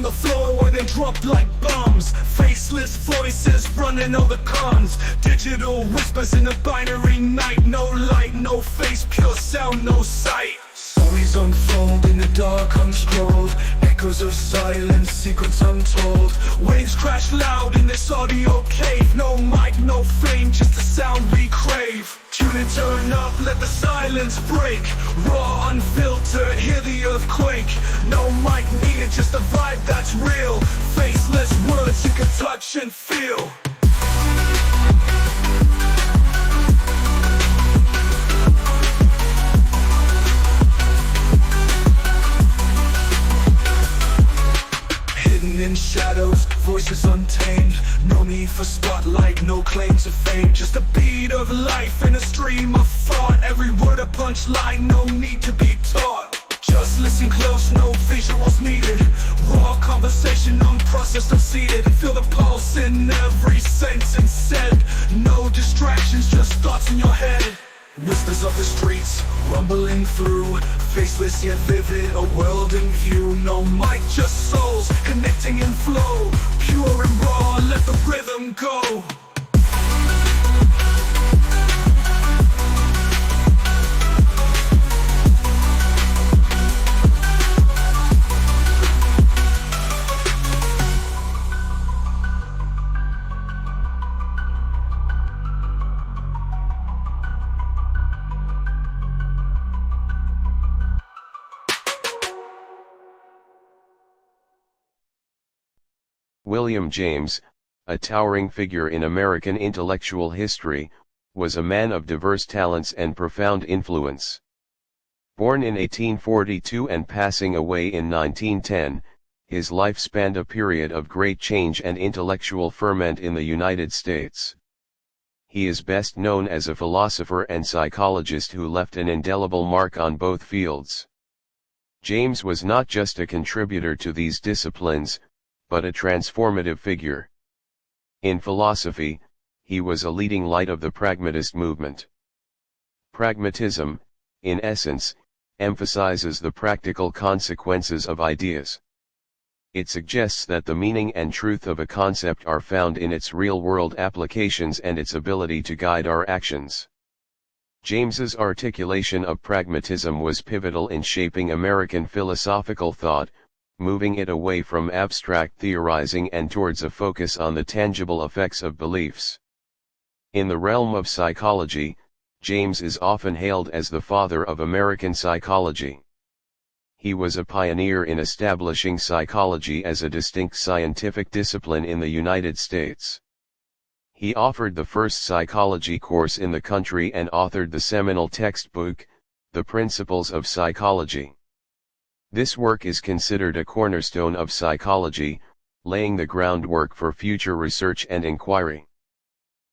the floor where they drop like bombs. Faceless voices running all the cons. Digital whispers in the binary night. No light, no face, pure sound, no sight. Stories unfold in the dark unscrolled. Echoes of silence, secrets untold. Waves crash loud in this audio cave. No mic, no fame, just the sound we crave. Tune and turn up, let the silence break. Raw, unfiltered, hear the earthquake. No mic needed, just a vibe that's real. Faceless words you can touch and feel. In shadows, voices untamed. No need for spotlight, no claim to fame. Just a beat of life in a stream of thought. Every word a punchline, no need to be taught. Just listen close, no visuals needed. Raw conversation, unprocessed, unseated. Feel the pulse in every sentence said. No distractions, just thoughts in your head. Whispers of the streets, rumbling through. Faceless yet vivid, a world in view. No mic, just souls, connecting in flow. Pure and raw, let the rhythm go. William James, a towering figure in American intellectual history, was a man of diverse talents and profound influence. Born in 1842 and passing away in 1910, his life spanned a period of great change and intellectual ferment in the United States. He is best known as a philosopher and psychologist who left an indelible mark on both fields. James was not just a contributor to these disciplines, but a transformative figure. In philosophy, he was a leading light of the pragmatist movement. Pragmatism, in essence, emphasizes the practical consequences of ideas. It suggests that the meaning and truth of a concept are found in its real-world applications and its ability to guide our actions. James's articulation of pragmatism was pivotal in shaping American philosophical thought, moving it away from abstract theorizing and towards a focus on the tangible effects of beliefs. In the realm of psychology, James is often hailed as the father of American psychology. He was a pioneer in establishing psychology as a distinct scientific discipline in the United States. He offered the first psychology course in the country and authored the seminal textbook, The Principles of Psychology. This work is considered a cornerstone of psychology, laying the groundwork for future research and inquiry.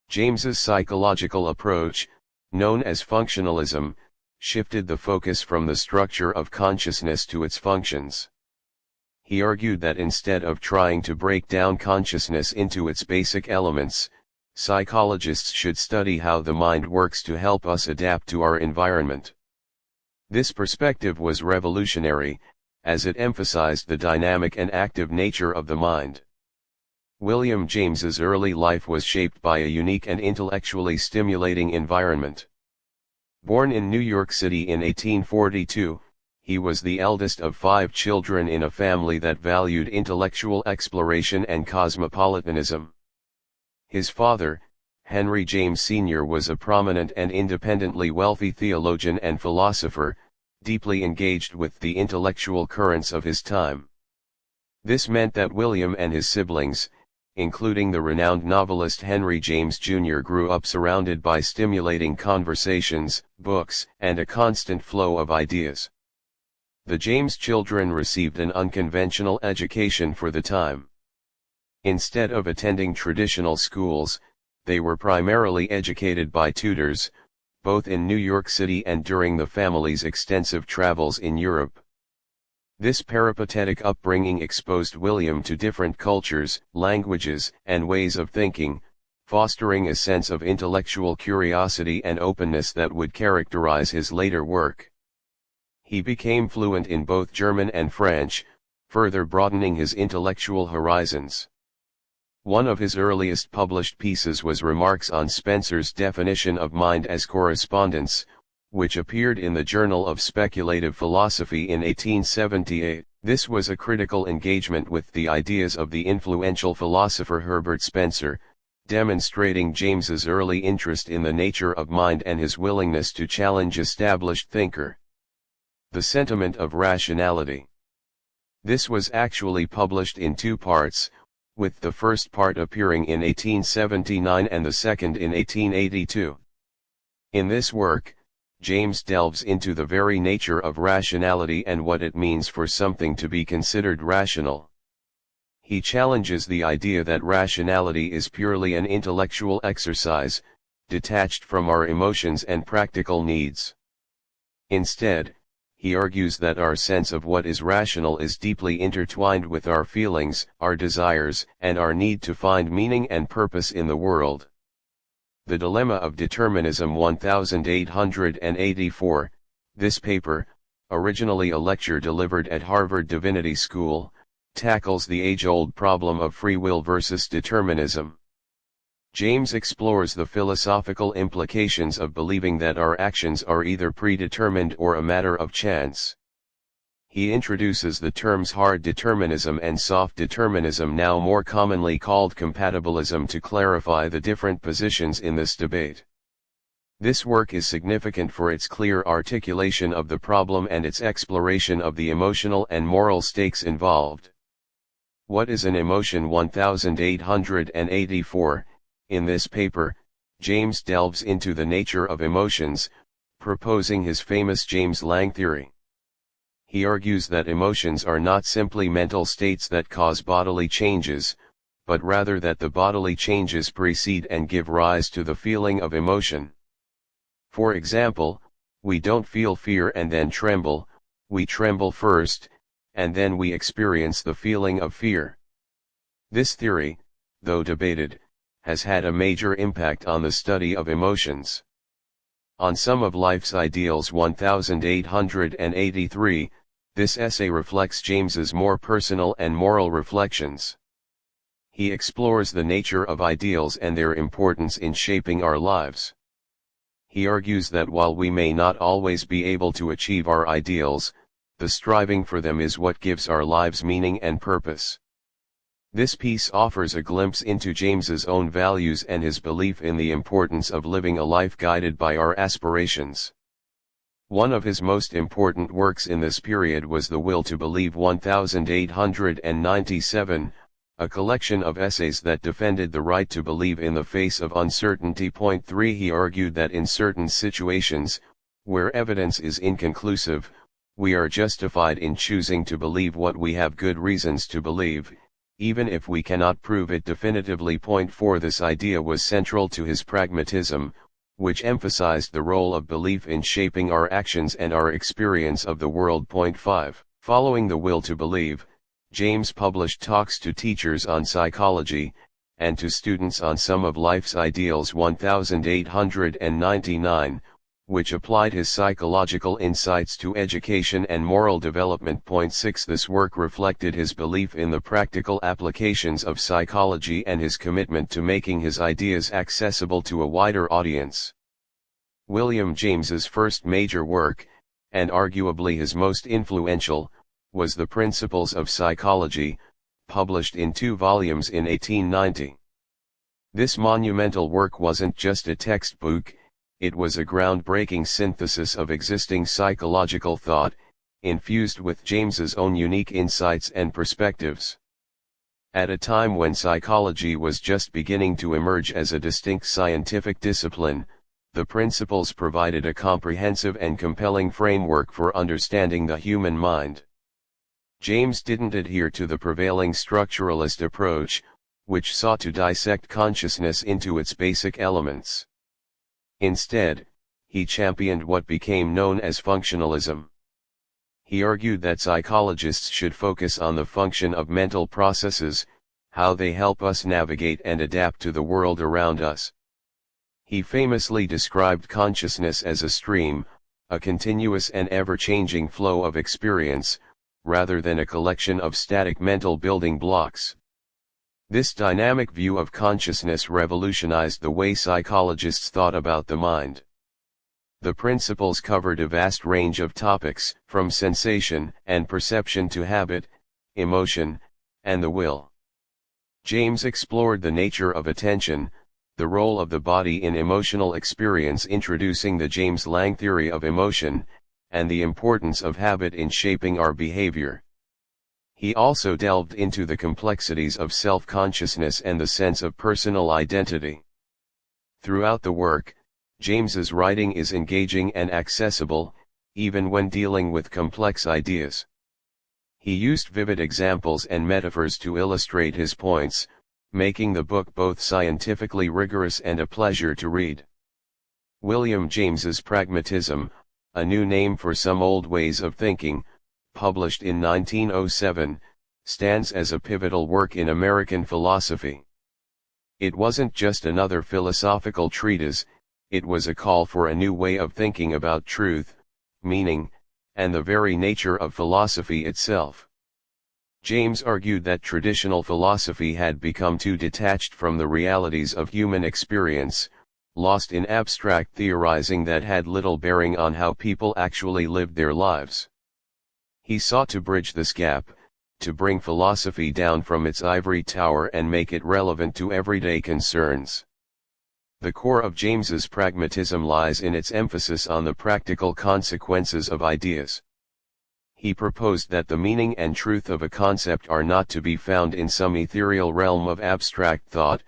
James's psychological approach, known as functionalism, shifted the focus from the structure of consciousness to its functions. He argued that instead of trying to break down consciousness into its basic elements, psychologists should study how the mind works to help us adapt to our environment. This perspective was revolutionary, as it emphasized the dynamic and active nature of the mind. William James's early life was shaped by a unique and intellectually stimulating environment. Born in New York City in 1842, he was the eldest of 5 children in a family that valued intellectual exploration and cosmopolitanism. His father, Henry James Sr., was a prominent and independently wealthy theologian and philosopher, deeply engaged with the intellectual currents of his time. This meant that William and his siblings, including the renowned novelist Henry James Jr., grew up surrounded by stimulating conversations, books, and a constant flow of ideas. The James children received an unconventional education for the time. Instead of attending traditional schools, they were primarily educated by tutors, both in New York City and during the family's extensive travels in Europe. This peripatetic upbringing exposed William to different cultures, languages, and ways of thinking, fostering a sense of intellectual curiosity and openness that would characterize his later work. He became fluent in both German and French, further broadening his intellectual horizons. One of his earliest published pieces was Remarks on Spencer's definition of mind as correspondence, which appeared in the Journal of Speculative Philosophy in 1878. This was a critical engagement with the ideas of the influential philosopher Herbert Spencer, demonstrating James's early interest in the nature of mind and his willingness to challenge established thinker. The Sentiment of Rationality. This was actually published in two parts, with the first part appearing in 1879 and the second in 1882. In this work, James delves into the very nature of rationality and what it means for something to be considered rational. He challenges the idea that rationality is purely an intellectual exercise, detached from our emotions and practical needs. Instead, he argues that our sense of what is rational is deeply intertwined with our feelings, our desires, and our need to find meaning and purpose in the world. The Dilemma of Determinism 1884, this paper, originally a lecture delivered at Harvard Divinity School, tackles the age-old problem of free will versus determinism. James explores the philosophical implications of believing that our actions are either predetermined or a matter of chance. He introduces the terms hard determinism and soft determinism, now more commonly called compatibilism, to clarify the different positions in this debate. This work is significant for its clear articulation of the problem and its exploration of the emotional and moral stakes involved. What is an emotion? 1884. In this paper, James delves into the nature of emotions, proposing his famous James Lange theory. He argues that emotions are not simply mental states that cause bodily changes, but rather that the bodily changes precede and give rise to the feeling of emotion. For example, we don't feel fear and then tremble, we tremble first, and then we experience the feeling of fear. This theory, though debated, has had a major impact on the study of emotions. On Some of Life's Ideals 1883, this essay reflects James's more personal and moral reflections. He explores the nature of ideals and their importance in shaping our lives. He argues that while we may not always be able to achieve our ideals, the striving for them is what gives our lives meaning and purpose. This piece offers a glimpse into James's own values and his belief in the importance of living a life guided by our aspirations. One of his most important works in this period was The Will to Believe 1897, a collection of essays that defended the right to believe in the face of uncertainty. 3 He argued that in certain situations, where evidence is inconclusive, we are justified in choosing to believe what we have good reasons to believe, even if we cannot prove it definitively. 4 This idea was central to his pragmatism, which emphasized the role of belief in shaping our actions and our experience of the world. 5 Following The Will to Believe, James published Talks to Teachers on Psychology, and to Students on Some of Life's Ideals 1899, which applied his psychological insights to education and moral development. 6 This work reflected his belief in the practical applications of psychology and his commitment to making his ideas accessible to a wider audience. William James's first major work, and arguably his most influential, was The Principles of Psychology, published in 2 volumes in 1890. This monumental work wasn't just a textbook, it was a groundbreaking synthesis of existing psychological thought, infused with James's own unique insights and perspectives. At a time when psychology was just beginning to emerge as a distinct scientific discipline, the principles provided a comprehensive and compelling framework for understanding the human mind. James didn't adhere to the prevailing structuralist approach, which sought to dissect consciousness into its basic elements. Instead, he championed what became known as functionalism. He argued that psychologists should focus on the function of mental processes, how they help us navigate and adapt to the world around us. He famously described consciousness as a stream, a continuous and ever-changing flow of experience, rather than a collection of static mental building blocks. This dynamic view of consciousness revolutionized the way psychologists thought about the mind. The principles covered a vast range of topics, from sensation and perception to habit, emotion, and the will. James explored the nature of attention, the role of the body in emotional experience, introducing the James Lange theory of emotion, and the importance of habit in shaping our behavior. He also delved into the complexities of self-consciousness and the sense of personal identity. Throughout the work, James's writing is engaging and accessible, even when dealing with complex ideas. He used vivid examples and metaphors to illustrate his points, making the book both scientifically rigorous and a pleasure to read. William James's Pragmatism, a new name for some old ways of thinking, published in 1907, stands as a pivotal work in American philosophy. It wasn't just another philosophical treatise, it was a call for a new way of thinking about truth, meaning, and the very nature of philosophy itself. James argued that traditional philosophy had become too detached from the realities of human experience, lost in abstract theorizing that had little bearing on how people actually lived their lives. He sought to bridge this gap, to bring philosophy down from its ivory tower and make it relevant to everyday concerns. The core of James's pragmatism lies in its emphasis on the practical consequences of ideas. He proposed that the meaning and truth of a concept are not to be found in some ethereal realm of abstract thought,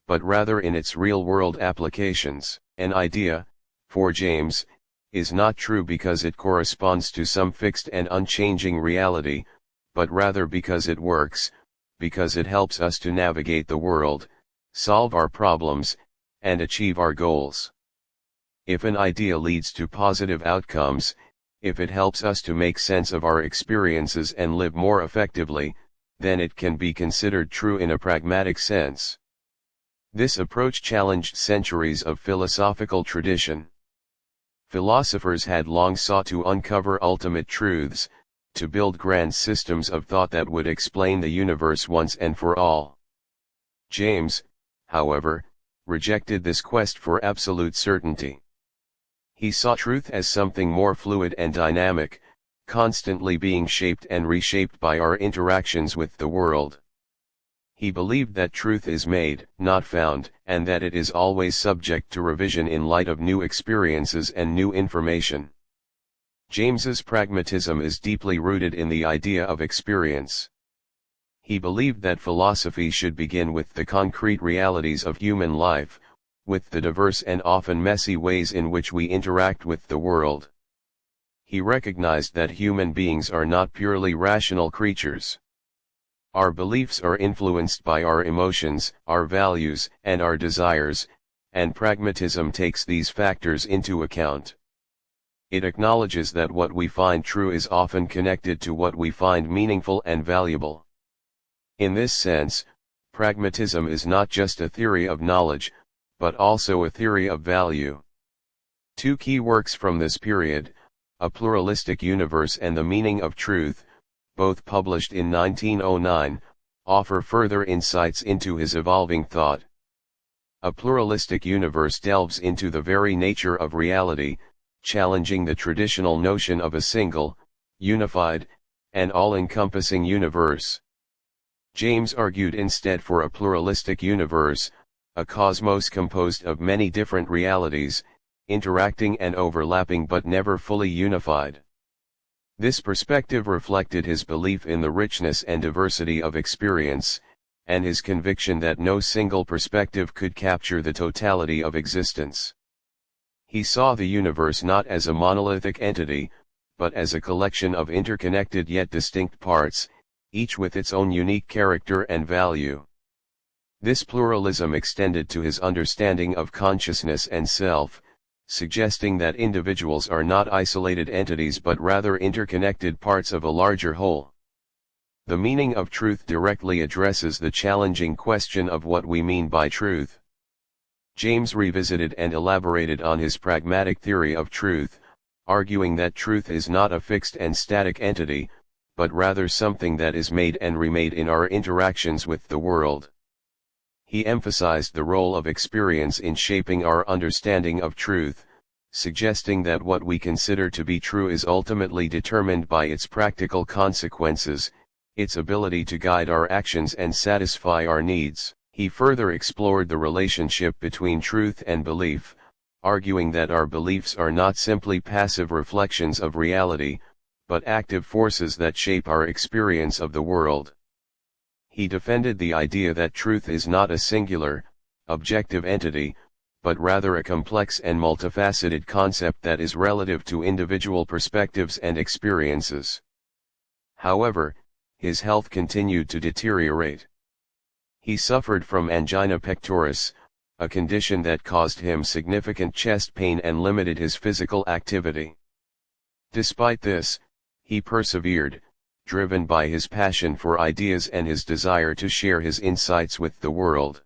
but rather in its real-world applications. An idea, for James, is not true because it corresponds to some fixed and unchanging reality, but rather because it works, because it helps us to navigate the world, solve our problems, and achieve our goals. If an idea leads to positive outcomes, if it helps us to make sense of our experiences and live more effectively, then it can be considered true in a pragmatic sense. This approach challenged centuries of philosophical tradition. Philosophers had long sought to uncover ultimate truths, to build grand systems of thought that would explain the universe once and for all. James, however, rejected this quest for absolute certainty. He saw truth as something more fluid and dynamic, constantly being shaped and reshaped by our interactions with the world. He believed that truth is made, not found, and that it is always subject to revision in light of new experiences and new information. James's pragmatism is deeply rooted in the idea of experience. He believed that philosophy should begin with the concrete realities of human life, with the diverse and often messy ways in which we interact with the world. He recognized that human beings are not purely rational creatures. Our beliefs are influenced by our emotions, our values, and our desires, and pragmatism takes these factors into account. It acknowledges that what we find true is often connected to what we find meaningful and valuable. In this sense, pragmatism is not just a theory of knowledge, but also a theory of value. Two key works from this period, A Pluralistic Universe and The Meaning of Truth, both published in 1909, offer further insights into his evolving thought. A Pluralistic Universe delves into the very nature of reality, challenging the traditional notion of a single, unified, and all-encompassing universe. James argued instead for a pluralistic universe, a cosmos composed of many different realities, interacting and overlapping but never fully unified. This perspective reflected his belief in the richness and diversity of experience, and his conviction that no single perspective could capture the totality of existence. He saw the universe not as a monolithic entity, but as a collection of interconnected yet distinct parts, each with its own unique character and value. This pluralism extended to his understanding of consciousness and self, suggesting that individuals are not isolated entities but rather interconnected parts of a larger whole. The Meaning of Truth directly addresses the challenging question of what we mean by truth. James revisited and elaborated on his pragmatic theory of truth, arguing that truth is not a fixed and static entity, but rather something that is made and remade in our interactions with the world. He emphasized the role of experience in shaping our understanding of truth, suggesting that what we consider to be true is ultimately determined by its practical consequences, its ability to guide our actions and satisfy our needs. He further explored the relationship between truth and belief, arguing that our beliefs are not simply passive reflections of reality, but active forces that shape our experience of the world. He defended the idea that truth is not a singular, objective entity, but rather a complex and multifaceted concept that is relative to individual perspectives and experiences. However, his health continued to deteriorate. He suffered from angina pectoris, a condition that caused him significant chest pain and limited his physical activity. Despite this, he persevered, driven by his passion for ideas and his desire to share his insights with the world.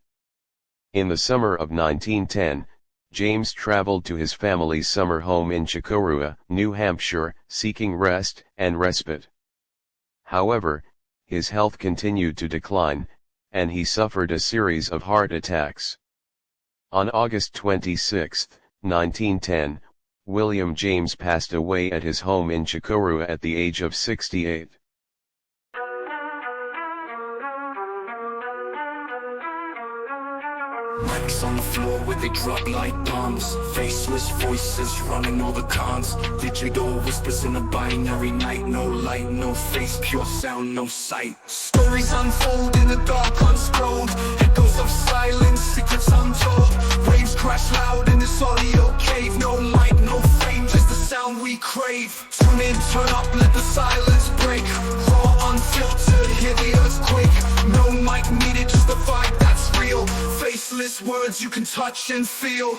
In the summer of 1910, James traveled to his family's summer home in Chocorua, New Hampshire, seeking rest and respite. However, his health continued to decline, and he suffered a series of heart attacks. On August 26, 1910, William James passed away at his home in Chocorua at the age of 68. Mics on the floor where they drop like bombs. Faceless voices running all the cons. Digital whispers in a binary night. No light, no face, pure sound, no sight. Stories unfold in the dark unscrolled. Echoes of silence, secrets untold. Waves crash loud in this audio cave. No mic, no fame, just the sound we crave. Tune in, turn up, let the silence break. Raw, unfiltered, hear the earthquake. No mic needed, just the vibe that's real. Faceless words you can touch and feel.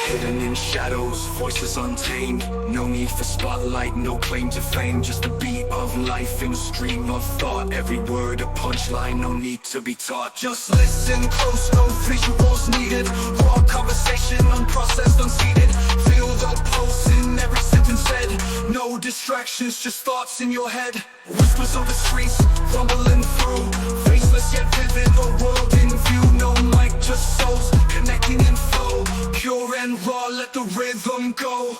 Hidden in shadows, voices untamed. No need for spotlight, no claim to fame. Just a beat of life in a stream of thought. Every word a punchline, no need to be taught. Just listen close, no visuals needed. Raw conversation, unprocessed, unseated. Feel the pulse in every sentence said. No distractions, just thoughts in your head. Whispers of the streets, rumbling through. Faceless yet vivid, a world in view. No mic, just souls, connecting in flow. Pure and raw, let the rhythm go.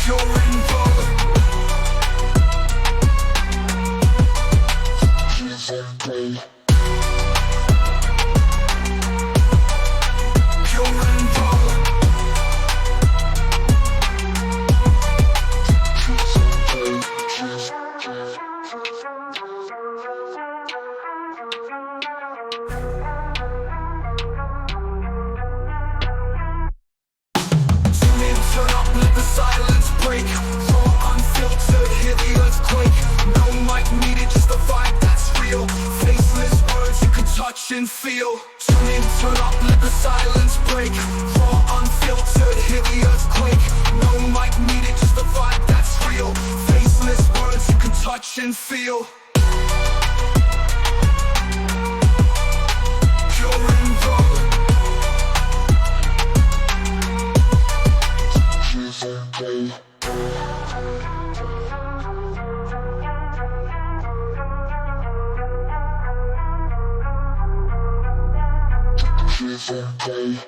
Pure and raw. Pure and raw. Silence break, raw, unfiltered, hear the earthquake. No mic needed, just a vibe that's real. Faceless words you can touch and feel. Tune in, turn up, let the silence break. Raw, unfiltered, hear the earthquake. No mic needed, just a vibe that's real. Faceless words you can touch and feel. Pure and raw. Play.